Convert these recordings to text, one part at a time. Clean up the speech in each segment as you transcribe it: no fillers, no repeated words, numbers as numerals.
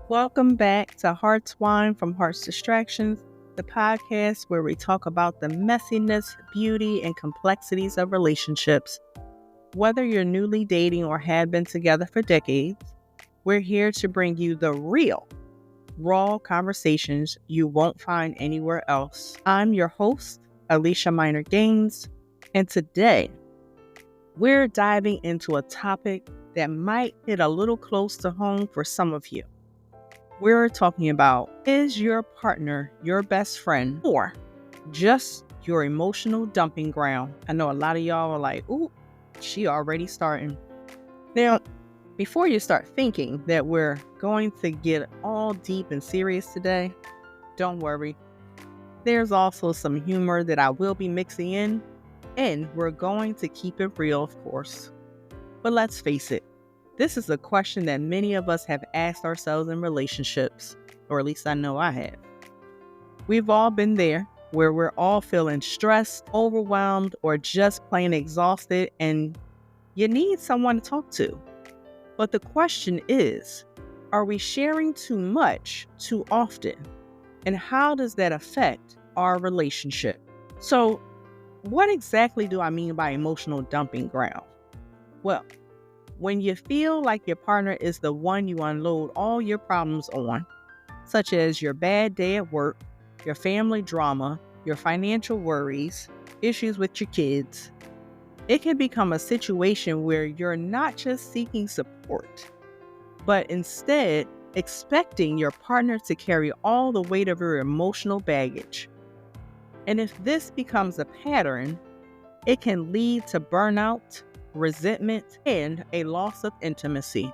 Welcome back to Hearts Wine from Hearts Distractions, the podcast where we talk about the messiness, beauty, and complexities of relationships. Whether you're newly dating or have been together for decades, we're here to bring you the real, raw conversations you won't find anywhere else. I'm your host, Alicia Minor Gaines, and today we're diving into a topic that might hit a little close to home for some of you. We're talking about, is your partner your best friend or just your emotional dumping ground? I know a lot of y'all are like, ooh, she already starting. Now, before you start thinking that we're going to get all deep and serious today, don't worry. There's also some humor that I will be mixing in, and we're going to keep it real, of course. But let's face it, this is a question that many of us have asked ourselves in relationships, or at least I know I have. We've all been there where we're all feeling stressed, overwhelmed, or just plain exhausted, and you need someone to talk to. But the question is, are we sharing too much too often? And how does that affect our relationship? So, what exactly do I mean by emotional dumping ground? Well, when you feel like your partner is the one you unload all your problems on, such as your bad day at work, your family drama, your financial worries, issues with your kids, it can become a situation where you're not just seeking support, but instead expecting your partner to carry all the weight of your emotional baggage. And if this becomes a pattern, it can lead to burnout, resentment, and a loss of intimacy.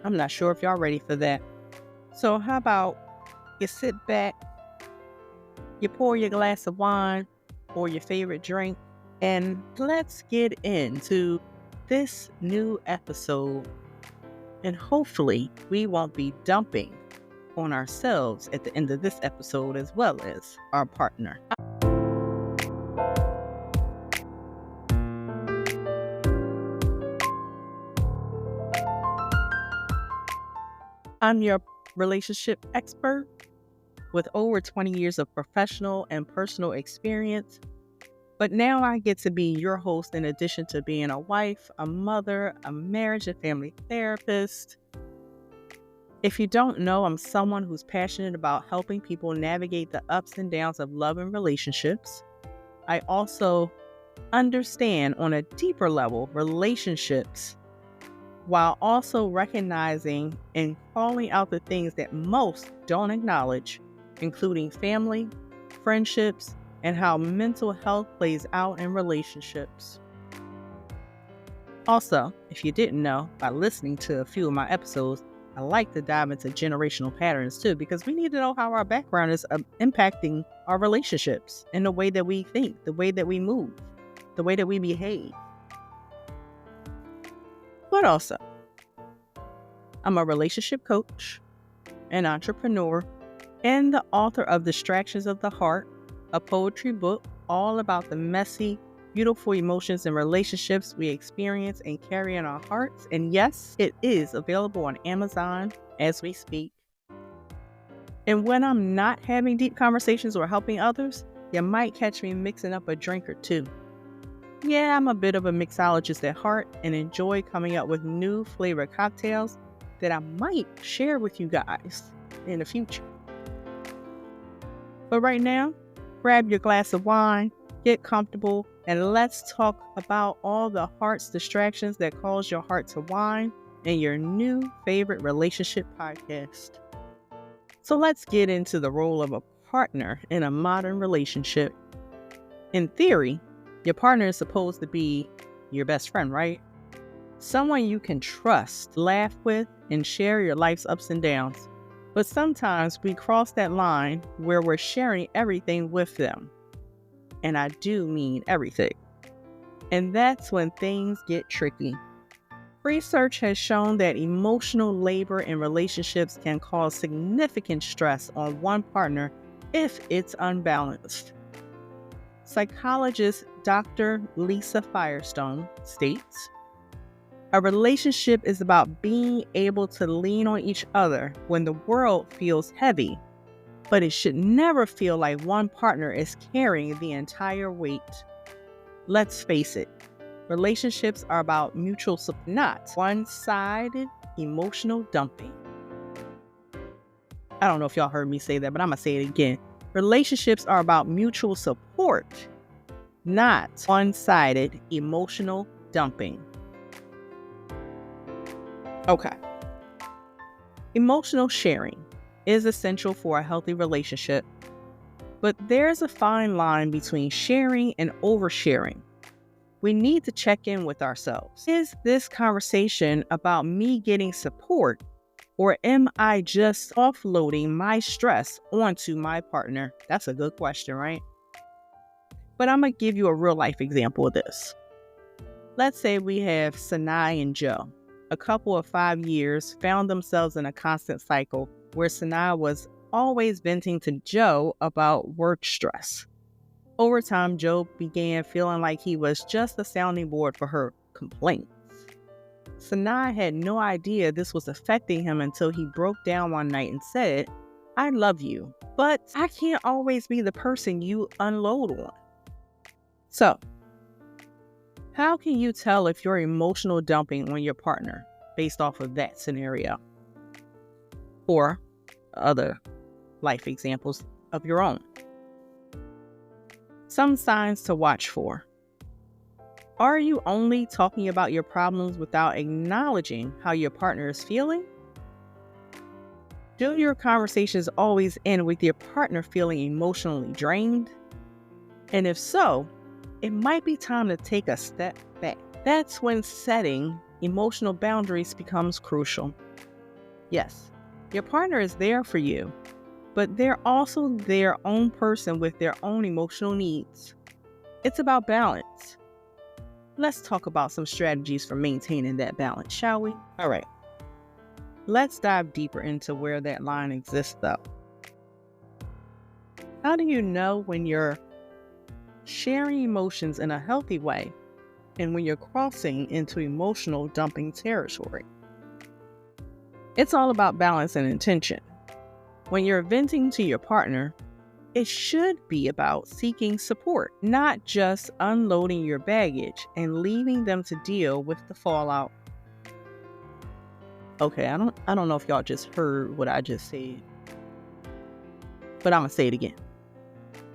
I'm not sure if y'all ready for that. So how about you sit back, you pour your glass of wine or your favorite drink, and let's get into this new episode. And hopefully we won't be dumping on ourselves at the end of this episode as well as our partner. I'm your relationship expert with over 20 years of professional and personal experience. But now I get to be your host in addition to being a wife, a mother, a marriage and family therapist. If you don't know, I'm someone who's passionate about helping people navigate the ups and downs of love and relationships. I also understand on a deeper level relationships, while also recognizing and calling out the things that most don't acknowledge, including family, friendships, and how mental health plays out in relationships. Also, if you didn't know, by listening to a few of my episodes, I like to dive into generational patterns too, because we need to know how our background is impacting our relationships and the way that we think, the way that we move, the way that we behave. But also, I'm a relationship coach, an entrepreneur, and the author of Distractions of the Heart, a poetry book all about the messy, beautiful emotions and relationships we experience and carry in our hearts. And yes, it is available on Amazon as we speak. And when I'm not having deep conversations or helping others, you might catch me mixing up a drink or two. Yeah, I'm a bit of a mixologist at heart and enjoy coming up with new flavored cocktails that I might share with you guys in the future. But right now, grab your glass of wine, get comfortable, and let's talk about all the heart's distractions that cause your heart to whine in your new favorite relationship podcast. So let's get into the role of a partner in a modern relationship. In theory, your partner is supposed to be your best friend, right? Someone you can trust, laugh with, and share your life's ups and downs. But sometimes we cross that line where we're sharing everything with them. And I do mean everything. And that's when things get tricky. Research has shown that emotional labor in relationships can cause significant stress on one partner if it's unbalanced. Psychologist Dr. Lisa Firestone states, A relationship is about being able to lean on each other when the world feels heavy, but it should never feel like one partner is carrying the entire weight. Let's face it, relationships are about mutual support, not one-sided emotional dumping. I don't know if y'all heard me say that, but I'm going to say it again. Relationships are about mutual support, not one-sided emotional dumping. Okay. Emotional sharing is essential for a healthy relationship, but there's a fine line between sharing and oversharing. We need to check in with ourselves. Is this conversation about me getting support, or am I just offloading my stress onto my partner? That's a good question, right? But I'm going to give you a real life example of this. Let's say we have Sinai and Joe. A couple of 5 years found themselves in a constant cycle where Sinai was always venting to Joe about work stress. Over time, Joe began feeling like he was just a sounding board for her complaints. Sinai had no idea this was affecting him until he broke down one night and said, "I love you, but I can't always be the person you unload on." So, how can you tell if you're emotional dumping on your partner based off of that scenario? Or other life examples of your own. Some signs to watch for. Are you only talking about your problems without acknowledging how your partner is feeling? Do your conversations always end with your partner feeling emotionally drained? And if so, it might be time to take a step back. That's when setting emotional boundaries becomes crucial. Yes, your partner is there for you, but they're also their own person with their own emotional needs. It's about balance. Let's talk about some strategies for maintaining that balance, shall we? All right. Let's dive deeper into where that line exists, though. How do you know when you're sharing emotions in a healthy way and when you're crossing into emotional dumping territory? It's all about balance and intention. When you're venting to your partner, it should be about seeking support, not just unloading your baggage and leaving them to deal with the fallout. Okay, I don't know if y'all just heard what I just said, but I'm gonna say it again.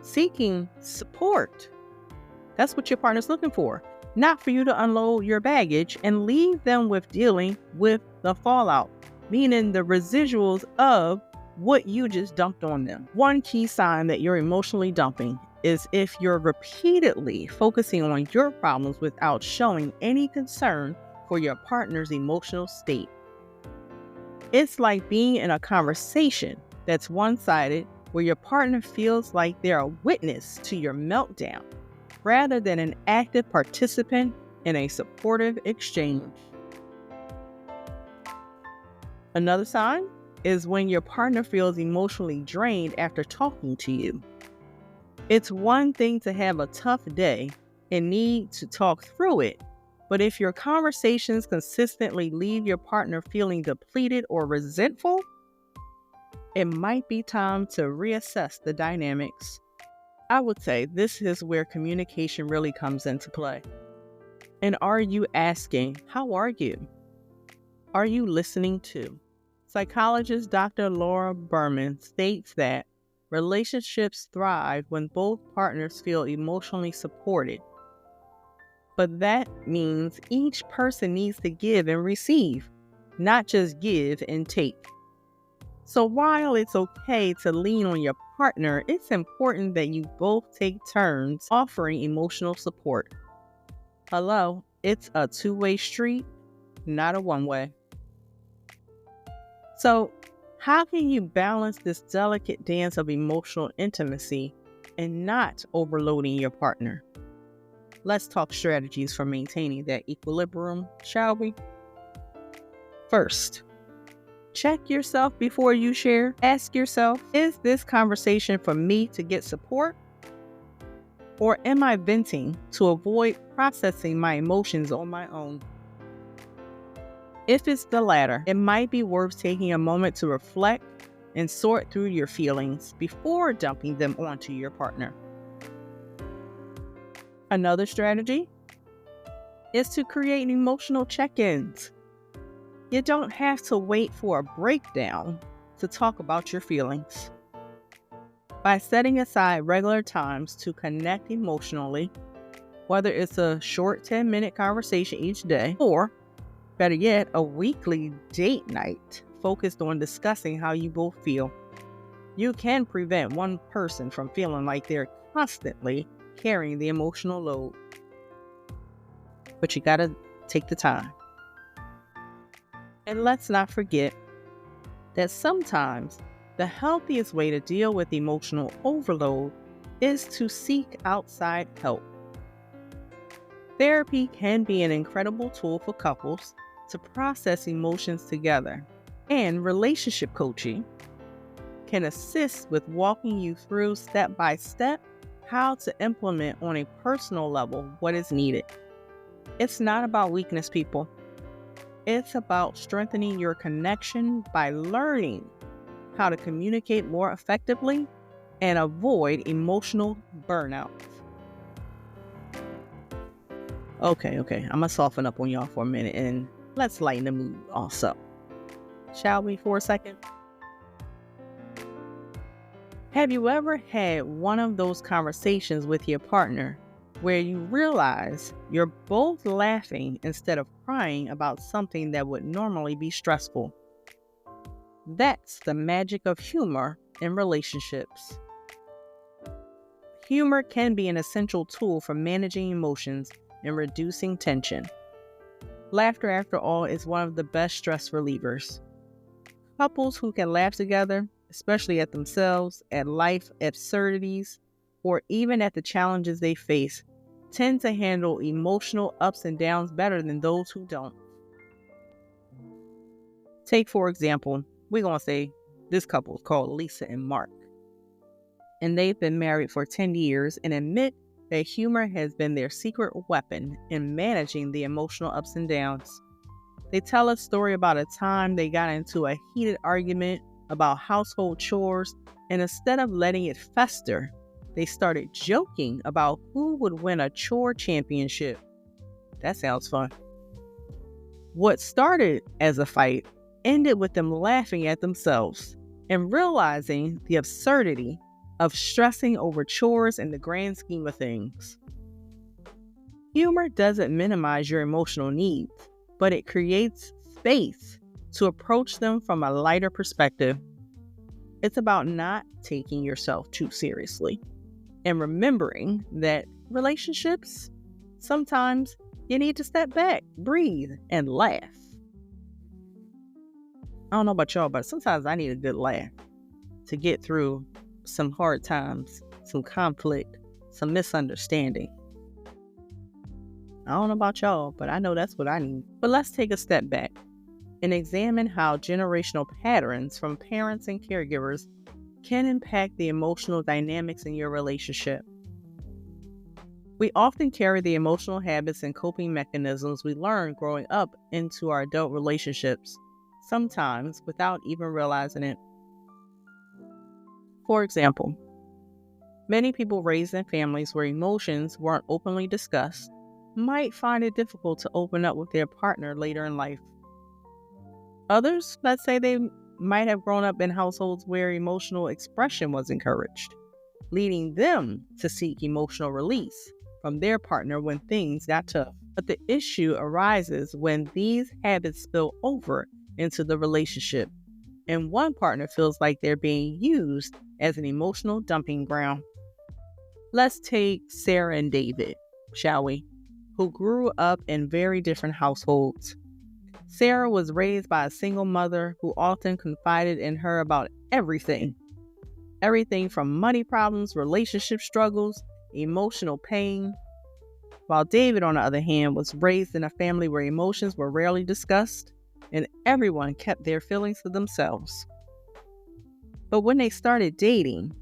Seeking support. That's what your partner's looking for, not for you to unload your baggage and leave them with dealing with the fallout, meaning the residuals of what you just dumped on them. One key sign that you're emotionally dumping is if you're repeatedly focusing on your problems without showing any concern for your partner's emotional state. It's like being in a conversation that's one-sided, where your partner feels like they're a witness to your meltdown rather than an active participant in a supportive exchange. Another sign is when your partner feels emotionally drained after talking to you. It's one thing to have a tough day and need to talk through it, but if your conversations consistently leave your partner feeling depleted or resentful, it might be time to reassess the dynamics. I would say this is where communication really comes into play. And are you asking, how are you? Are you listening to? Psychologist Dr. Laura Berman states that relationships thrive when both partners feel emotionally supported. But that means each person needs to give and receive, not just give and take. So while it's okay to lean on your partner, it's important that you both take turns offering emotional support. Hello, it's a two-way street, not a one-way. So how can you balance this delicate dance of emotional intimacy and not overloading your partner? Let's talk strategies for maintaining that equilibrium, shall we? First, check yourself before you share. Ask yourself, is this conversation for me to get support? Or am I venting to avoid processing my emotions on my own? If it's the latter, it might be worth taking a moment to reflect and sort through your feelings before dumping them onto your partner. Another strategy is to create emotional check-ins. You don't have to wait for a breakdown to talk about your feelings. By setting aside regular times to connect emotionally, whether it's a short 10-minute conversation each day, or better yet, a weekly date night focused on discussing how you both feel, you can prevent one person from feeling like they're constantly carrying the emotional load. But you gotta take the time. And let's not forget that sometimes the healthiest way to deal with emotional overload is to seek outside help. Therapy can be an incredible tool for couples to process emotions together, and relationship coaching can assist with walking you through step by step how to implement on a personal level what is needed. It's not about weakness, people. It's about strengthening your connection by learning how to communicate more effectively and avoid emotional burnout. Okay, I'm gonna soften up on y'all for a minute and let's lighten the mood also. Shall we for a second? Have you ever had one of those conversations with your partner where you realize you're both laughing instead of crying about something that would normally be stressful? That's the magic of humor in relationships. Humor can be an essential tool for managing emotions and reducing tension. Laughter, after all, is one of the best stress relievers. Couples who can laugh together, especially at themselves, at life absurdities, or even at the challenges they face, tend to handle emotional ups and downs better than those who don't. Take, for example, we're going to say this couple is called Lisa and Mark, and they've been married for 10 years and admit that humor has been their secret weapon in managing the emotional ups and downs. They tell a story about a time they got into a heated argument about household chores, and instead of letting it fester, they started joking about who would win a chore championship. That sounds fun. What started as a fight ended with them laughing at themselves and realizing the absurdity of stressing over chores in the grand scheme of things. Humor doesn't minimize your emotional needs, but it creates space to approach them from a lighter perspective. It's about not taking yourself too seriously and remembering that relationships, sometimes you need to step back, breathe, and laugh. I don't know about y'all, but sometimes I need a good laugh to get through some hard times, some conflict, some misunderstanding. I don't know about y'all, but I know that's what I need. But let's take a step back and examine how generational patterns from parents and caregivers can impact the emotional dynamics in your relationship. We often carry the emotional habits and coping mechanisms we learned growing up into our adult relationships, sometimes without even realizing it. For example, many people raised in families where emotions weren't openly discussed might find it difficult to open up with their partner later in life. Others, let's say they might have grown up in households where emotional expression was encouraged, leading them to seek emotional release from their partner when things got tough. But the issue arises when these habits spill over into the relationship, and one partner feels like they're being used as an emotional dumping ground. Let's take Sarah and David, shall we, who grew up in very different households. Sarah was raised by a single mother who often confided in her about everything. Everything from money problems, relationship struggles, emotional pain. While David, on the other hand, was raised in a family where emotions were rarely discussed and everyone kept their feelings to themselves. But when they started dating,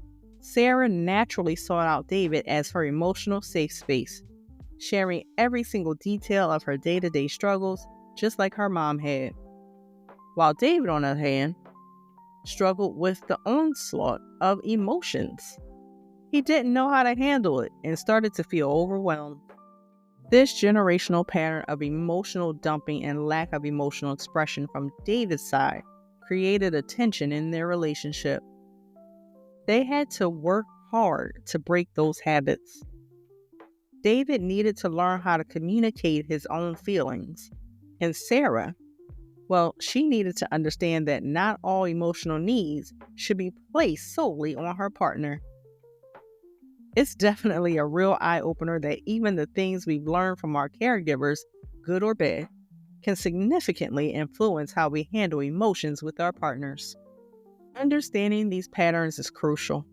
Sarah naturally sought out David as her emotional safe space, sharing every single detail of her day-to-day struggles just like her mom had. While David, on the other hand, struggled with the onslaught of emotions. He didn't know how to handle it and started to feel overwhelmed. This generational pattern of emotional dumping and lack of emotional expression from David's side created a tension in their relationship. They had to work hard to break those habits. David needed to learn how to communicate his own feelings, and Sarah, well, she needed to understand that not all emotional needs should be placed solely on her partner. It's definitely a real eye-opener that even the things we've learned from our caregivers, good or bad, can significantly influence how we handle emotions with our partners. Understanding these patterns is crucial.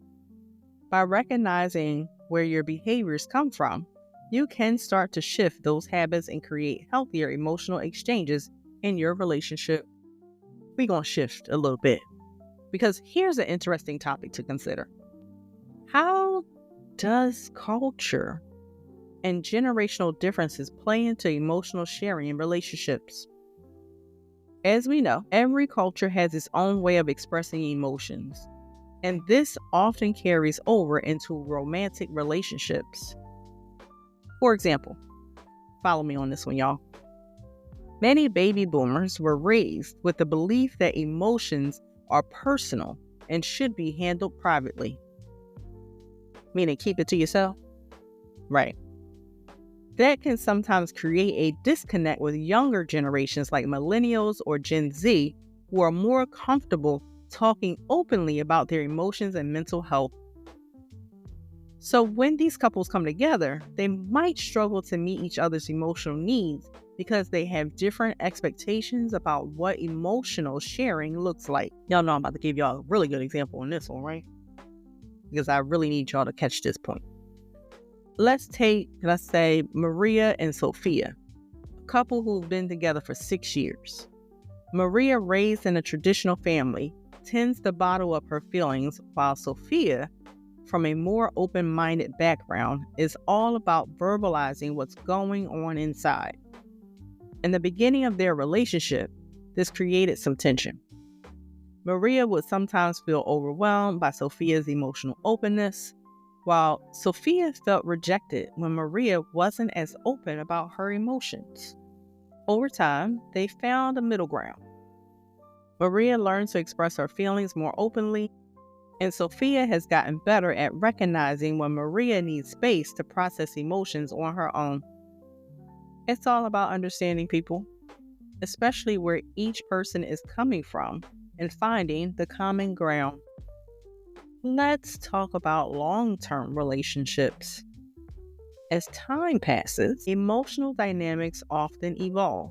By recognizing where your behaviors come from, you can start to shift those habits and create healthier emotional exchanges in your relationship. We're going to shift a little bit because here's an interesting topic to consider. How does culture and generational differences play into emotional sharing in relationships? As we know, every culture has its own way of expressing emotions, and this often carries over into romantic relationships. For example, follow me on this one, y'all. Many baby boomers were raised with the belief that emotions are personal and should be handled privately. Meaning keep it to yourself? Right. That can sometimes create a disconnect with younger generations like millennials or Gen Z who are more comfortable talking openly about their emotions and mental health. So when these couples come together, they might struggle to meet each other's emotional needs because they have different expectations about what emotional sharing looks like. Y'all know I'm about to give y'all a really good example on this one, right? Because I really need y'all to catch this point. Let's say, Maria and Sophia, a couple who've been together for 6 years. Maria, raised in a traditional family, tends to bottle up her feelings, while Sophia, from a more open-minded background, is all about verbalizing what's going on inside. In the beginning of their relationship, this created some tension. Maria would sometimes feel overwhelmed by Sophia's emotional openness, while Sophia felt rejected when Maria wasn't as open about her emotions. Over time, they found a middle ground. Maria learned to express her feelings more openly, and Sophia has gotten better at recognizing when Maria needs space to process emotions on her own. It's all about understanding people, especially where each person is coming from, and finding the common ground. Let's talk about long-term relationships. As time passes, emotional dynamics often evolve.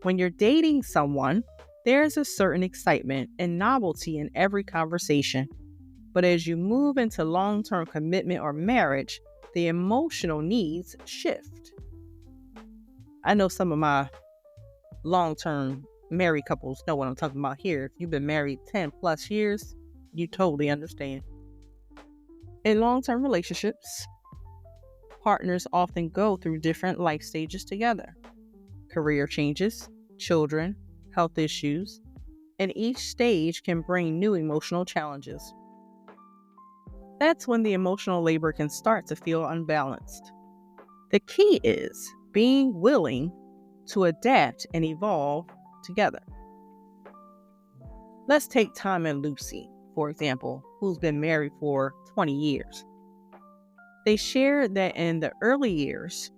When you're dating someone, there's a certain excitement and novelty in every conversation. But as you move into long-term commitment or marriage, the emotional needs shift. I know some of my long-term married couples know what I'm talking about here. If you've been married 10 plus years, you totally understand. In long-term relationships, partners often go through different life stages together. Career changes, children, health issues, and each stage can bring new emotional challenges. That's when the emotional labor can start to feel unbalanced. The key is being willing to adapt and evolve together. Let's take Tom and Lucy, for example, who's been married for 20 years. They shared that in the early years,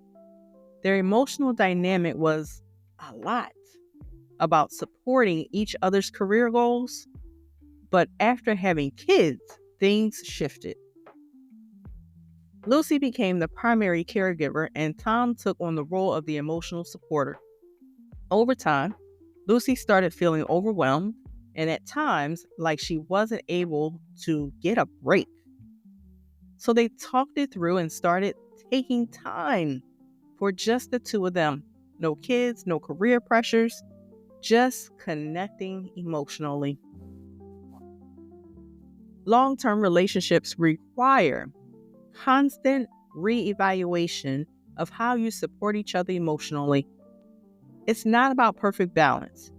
their emotional dynamic was a lot about supporting each other's career goals, but after having kids, things shifted. Lucy became the primary caregiver, and Tom took on the role of the emotional supporter. Over time, Lucy started feeling overwhelmed, and at times, like she wasn't able to get a break. So they talked it through and started taking time for just the two of them. No kids, no career pressures, just connecting emotionally. Long-term relationships require constant reevaluation of how you support each other emotionally. It's not about perfect balance,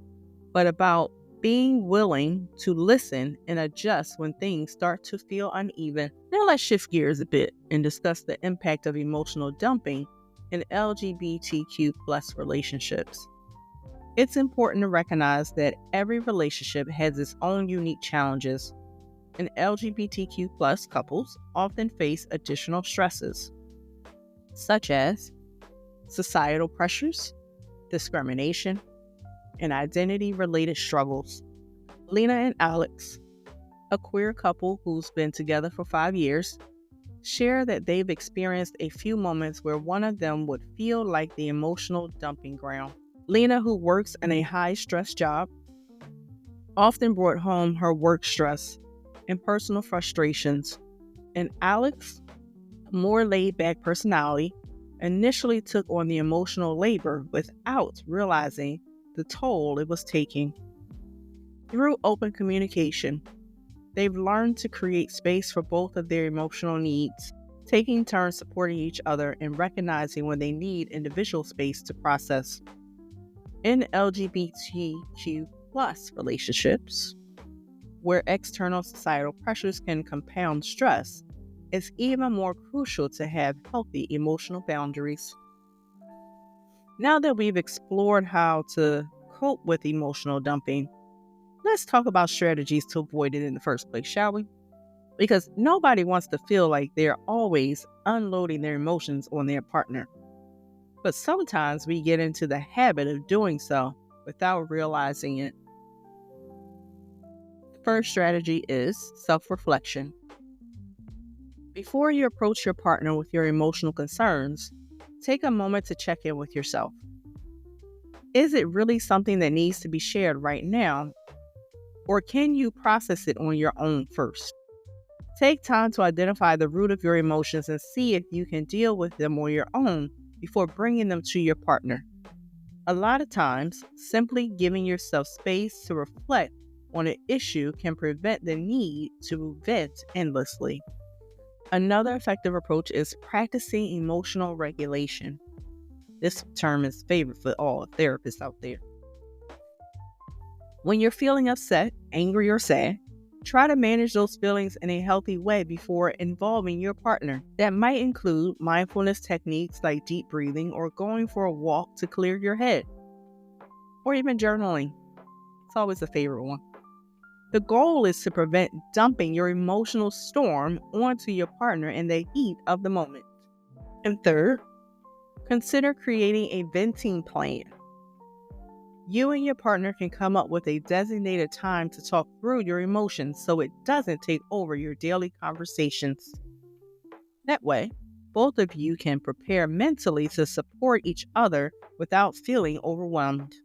but about being willing to listen and adjust when things start to feel uneven. Now let's shift gears a bit and discuss the impact of emotional dumping in LGBTQ plus relationships. It's important to recognize that every relationship has its own unique challenges, and LGBTQ plus couples often face additional stresses, such as societal pressures, discrimination, and identity-related struggles. Lena and Alex, a queer couple who's been together for 5 years, share that they've experienced a few moments where one of them would feel like the emotional dumping ground. Lena, who works in a high-stress job, often brought home her work stress and personal frustrations, and Alex, a more laid-back personality, initially took on the emotional labor without realizing the toll it was taking. Through open communication, they've learned to create space for both of their emotional needs, taking turns supporting each other and recognizing when they need individual space to process. In LGBTQ plus relationships, where external societal pressures can compound stress, it's even more crucial to have healthy emotional boundaries. Now that we've explored how to cope with emotional dumping, let's talk about strategies to avoid it in the first place, shall we? Because nobody wants to feel like they're always unloading their emotions on their partner. But sometimes we get into the habit of doing so without realizing it. The first strategy is self-reflection. Before you approach your partner with your emotional concerns, take a moment to check in with yourself. Is it really something that needs to be shared right now? Or can you process it on your own first? Take time to identify the root of your emotions and see if you can deal with them on your own before bringing them to your partner. A lot of times, simply giving yourself space to reflect on an issue can prevent the need to vent endlessly. Another effective approach is practicing emotional regulation. This term is favorite for all therapists out there. When you're feeling upset, angry, or sad, try to manage those feelings in a healthy way before involving your partner. That might include mindfulness techniques like deep breathing or going for a walk to clear your head, or even journaling. It's always a favorite one. The goal is to prevent dumping your emotional storm onto your partner in the heat of the moment. And third, consider creating a venting plan. You and your partner can come up with a designated time to talk through your emotions so it doesn't take over your daily conversations. That way, both of you can prepare mentally to support each other without feeling overwhelmed.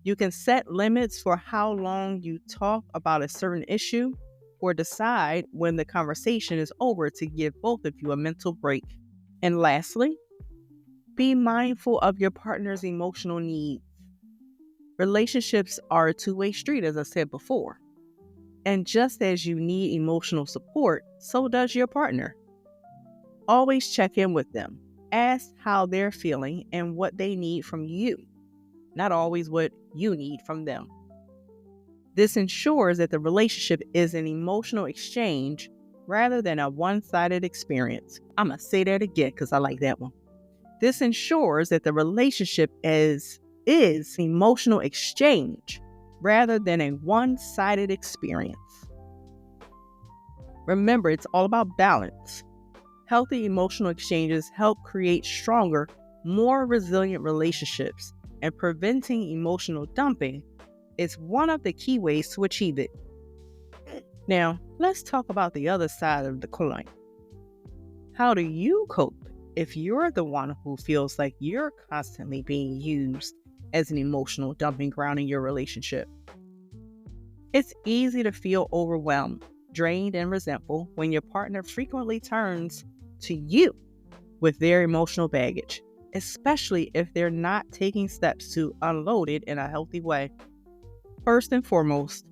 You can set limits for how long you talk about a certain issue or decide when the conversation is over to give both of you a mental break. And lastly, be mindful of your partner's emotional needs. Relationships are a two-way street, as I said before. And just as you need emotional support, so does your partner. Always check in with them. Ask how they're feeling and what they need from you, not always what you need from them. This ensures that the relationship is an emotional exchange rather than a one-sided experience. I'm going to say that again because I like that one. This ensures that the relationship is emotional exchange rather than a one-sided experience. Remember, it's all about balance. Healthy emotional exchanges help create stronger, more resilient relationships, and preventing emotional dumping is one of the key ways to achieve it. Now, let's talk about the other side of the coin. How do you cope if you're the one who feels like you're constantly being used as an emotional dumping ground in your relationship? It's easy to feel overwhelmed, drained, and resentful when your partner frequently turns to you with their emotional baggage, especially if they're not taking steps to unload it in a healthy way. First and foremost,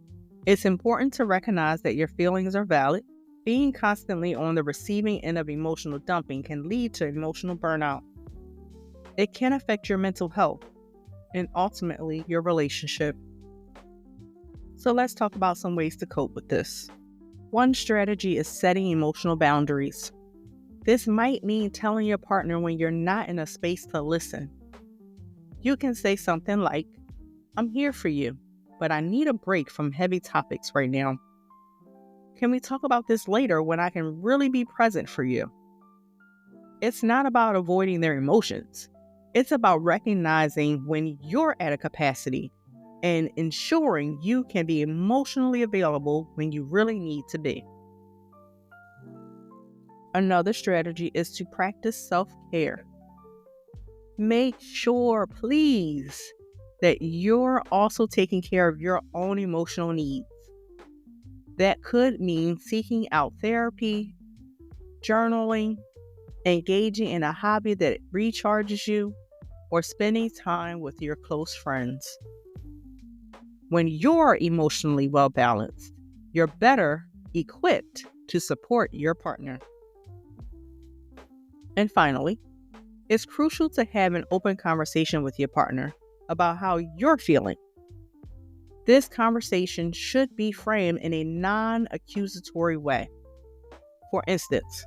it's important to recognize that your feelings are valid. Being constantly on the receiving end of emotional dumping can lead to emotional burnout. It can affect your mental health, and ultimately your relationship. So let's talk about some ways to cope with this. One strategy is setting emotional boundaries. This might mean telling your partner when you're not in a space to listen. You can say something like, "I'm here for you, but I need a break from heavy topics right now. Can we talk about this later when I can really be present for you?" It's not about avoiding their emotions. It's about recognizing when you're at a capacity and ensuring you can be emotionally available when you really need to be. Another strategy is to practice self-care. Make sure, please, that you're also taking care of your own emotional needs. That could mean seeking out therapy, journaling, engaging in a hobby that recharges you, or spending time with your close friends. When you're emotionally well balanced, you're better equipped to support your partner. And finally, it's crucial to have an open conversation with your partner about how you're feeling. This conversation should be framed in a non-accusatory way. For instance,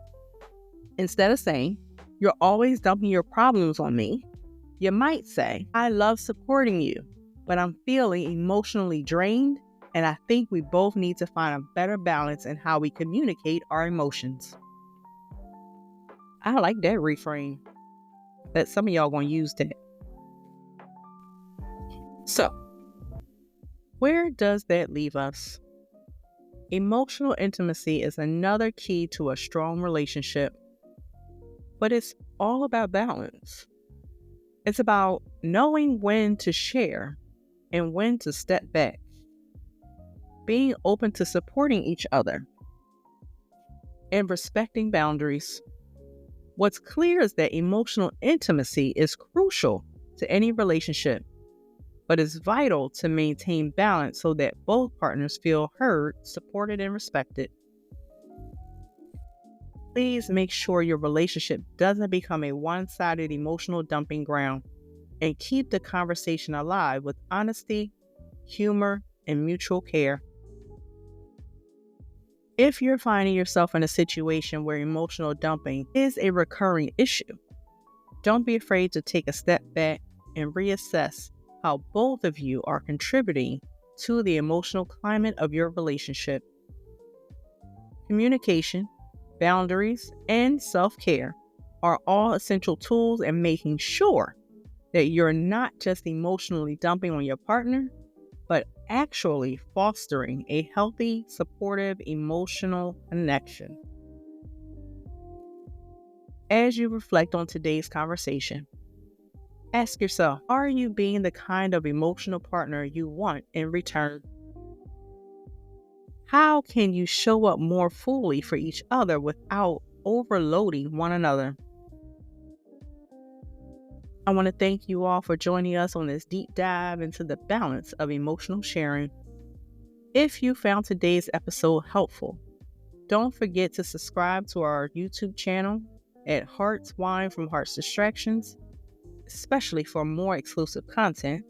instead of saying, "You're always dumping your problems on me," you might say, "I love supporting you, but I'm feeling emotionally drained, and I think we both need to find a better balance in how we communicate our emotions." I like that reframe. Bet some of y'all gonna use that. So, where does that leave us? Emotional intimacy is another key to a strong relationship, but it's all about balance. It's about knowing when to share and when to step back, being open to supporting each other, and respecting boundaries. What's clear is that emotional intimacy is crucial to any relationship, but it's vital to maintain balance so that both partners feel heard, supported, and respected. Please make sure your relationship doesn't become a one-sided emotional dumping ground, and keep the conversation alive with honesty, humor, and mutual care. If you're finding yourself in a situation where emotional dumping is a recurring issue, don't be afraid to take a step back and reassess how both of you are contributing to the emotional climate of your relationship. Communication, boundaries, and self-care are all essential tools in making sure that you're not just emotionally dumping on your partner, but actually fostering a healthy, supportive, emotional connection. As you reflect on today's conversation, ask yourself, are you being the kind of emotional partner you want in return? How can you show up more fully for each other without overloading one another? I want to thank you all for joining us on this deep dive into the balance of emotional sharing. If you found today's episode helpful, don't forget to subscribe to our YouTube channel at Hearts Wine from Hearts Distractions, especially for more exclusive content,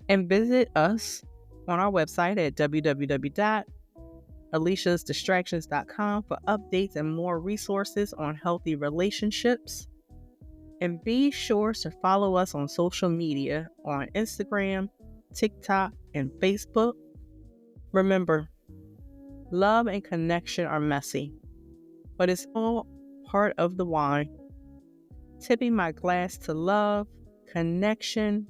and visit us on our website at www.aliciasdistractions.com for updates and more resources on healthy relationships. And be sure to follow us on social media on Instagram, TikTok, and Facebook. Remember, love and connection are messy, but it's all part of the wine. Tipping my glass to love, connection,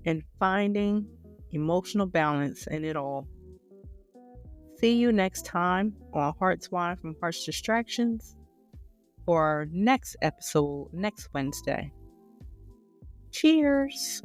and finding emotional balance in it all. See you next time on Hearts Wine from Hearts Distractions for our next episode next Wednesday. Cheers!